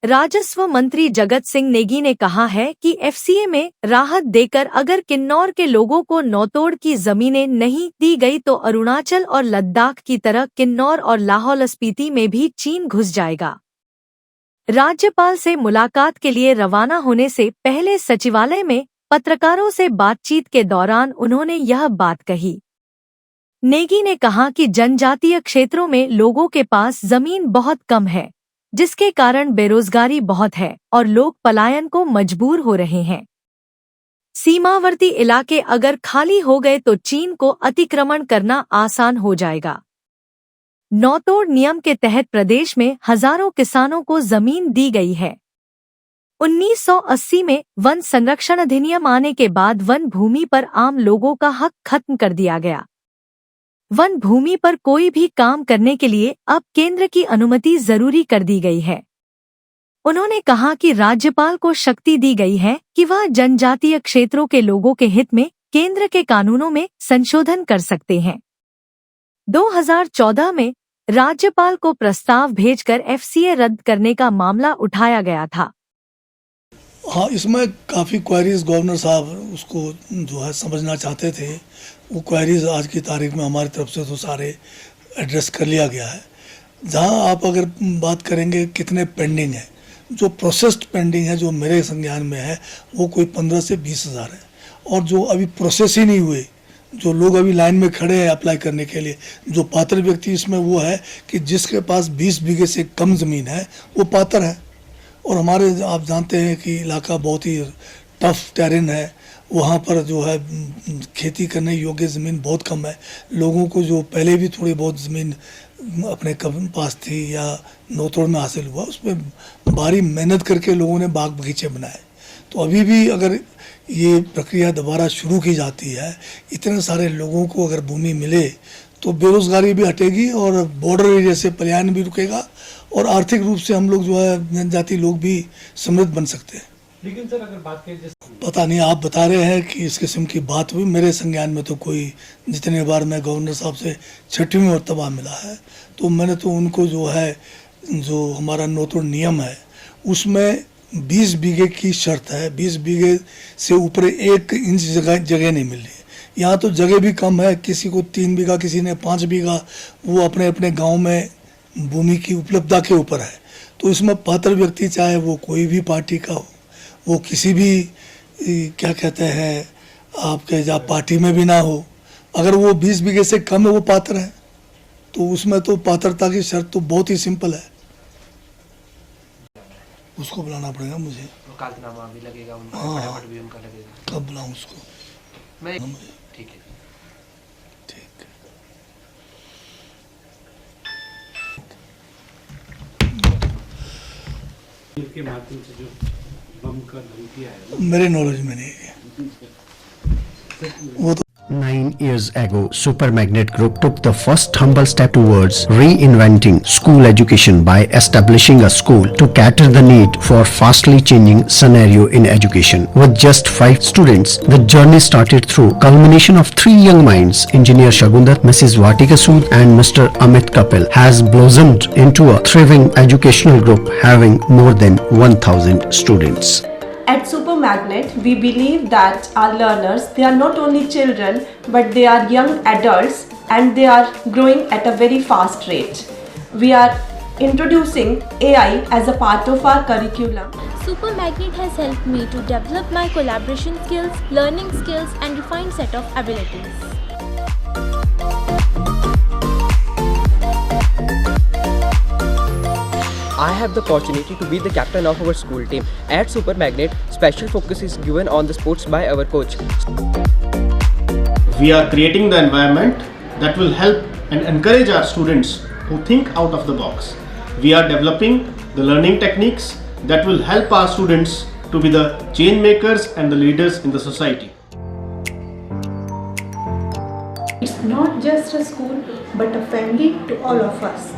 राजस्व मंत्री जगत सिंह नेगी ने कहा है कि एफसीए में राहत देकर अगर किन्नौर के लोगों को नौतोड़ की जमीनें नहीं दी गई तो अरुणाचल और लद्दाख की तरह किन्नौर और लाहौल स्पीति में भी चीन घुस जाएगा। राज्यपाल से मुलाकात के लिए रवाना होने से पहले सचिवालय में पत्रकारों से बातचीत के दौरान उन्होंने यह बात कही। नेगी ने कहा कि जनजातीय क्षेत्रों में लोगों के पास जमीन बहुत कम है, जिसके कारण बेरोजगारी बहुत है और लोग पलायन को मजबूर हो रहे हैं। सीमावर्ती इलाके अगर खाली हो गए तो चीन को अतिक्रमण करना आसान हो जाएगा। नौतोड़ नियम के तहत प्रदेश में हजारों किसानों को जमीन दी गई है। 1980 में वन संरक्षण अधिनियम आने के बाद वन भूमि पर आम लोगों का हक खत्म कर दिया गया। वन भूमि पर कोई भी काम करने के लिए अब केंद्र की अनुमति जरूरी कर दी गई है। उन्होंने कहा कि राज्यपाल को शक्ति दी गई है कि वह जनजातीय क्षेत्रों के लोगों के हित में केंद्र के कानूनों में संशोधन कर सकते हैं। 2014 में राज्यपाल को प्रस्ताव भेजकर एफसीए रद्द करने का मामला उठाया गया था। हाँ, इसमें काफ़ी क्वेरीज गवर्नर साहब उसको जो है समझना चाहते थे। वो क्वेरीज आज की तारीख में हमारी तरफ से तो सारे एड्रेस कर लिया गया है। जहाँ आप अगर बात करेंगे कितने पेंडिंग है, जो प्रोसेस्ड पेंडिंग है जो मेरे संज्ञान में है वो कोई 15 से 20 हज़ार है। और जो अभी प्रोसेस ही नहीं हुए, जो लोग अभी लाइन में खड़े हैं अप्लाई करने के लिए, जो पात्र व्यक्ति इसमें वो है कि जिसके पास 20 बीघे से कम ज़मीन है वो पात्र है। और हमारे आप जानते हैं कि इलाका बहुत ही टफ टेरेन है, वहाँ पर जो है खेती करने योग्य ज़मीन बहुत कम है। लोगों को जो पहले भी थोड़ी बहुत ज़मीन अपने पास थी या नौतोड़ में हासिल हुआ, उसमें भारी मेहनत करके लोगों ने बाग बगीचे बनाए। तो अभी भी अगर ये प्रक्रिया दोबारा शुरू की जाती है, इतने सारे लोगों को अगर भूमि मिले तो बेरोजगारी भी हटेगी और बॉर्डर एरिया से पलायन भी रुकेगा और आर्थिक रूप से हम लोग जो है जनजाति लोग भी समृद्ध बन सकते हैं। लेकिन सर अगर बात करें पता नहीं, आप बता रहे हैं कि इस किस्म की बात हुई, मेरे संज्ञान में तो कोई, जितने बार मैं गवर्नर साहब से 6वीं मरतबा मिला है तो मैंने तो उनको जो है जो हमारा नौतोड़ नियम है उसमें 20 बीघे की शर्त है। 20 बीघे से ऊपर 1 इंच जगह नहीं मिल रही है। यहाँ तो जगह भी कम है, किसी को 3 बीघा, किसी ने 5 बीघा, वो अपने अपने गांव में भूमि की उपलब्धता के ऊपर है। तो इसमें पात्र व्यक्ति चाहे वो कोई भी पार्टी का हो, वो किसी भी क्या कहते हैं आपके जहाँ पार्टी में भी ना हो, अगर वो 20 बीघे से कम है वो पात्र है, तो उसमें तो पात्रता की शर्त तो बहुत ही सिंपल है। उसको बुलाना पड़ेगा मुझे। वकालतनामा भी लगेगा उनका, फटाफट भी उनका लगेगा। कब बुलाऊं उसको? मैं ठीक है। ठीक के माध्यम से जो बम का धमकी आया मेरे नॉलेज में नहीं है वो तो। 9 years ago, Super Magnet Group took the first humble step towards reinventing school education by establishing a school to cater the need for fastly changing scenario in education. With just 5 students, the journey started through culmination of 3 young minds, Engineer Shagundar, Mrs. Vatika Sood and Mr. Amit Kapil, has blossomed into a thriving educational group having more than 1000 students. At Super Magnet, we believe that our learners, they are not only children, but they are young adults and they are growing at a very fast rate. We are introducing AI as a part of our curriculum. Super Magnet has helped me to develop my collaboration skills, learning skills and refined set of abilities. I have the opportunity to be the captain of our school team. At Super Magnet, special focus is given on the sports by our coach. We are creating the environment that will help and encourage our students who think out of the box. We are developing the learning techniques that will help our students to be the change makers and the leaders in the society. It's not just a school, but a family to all of us.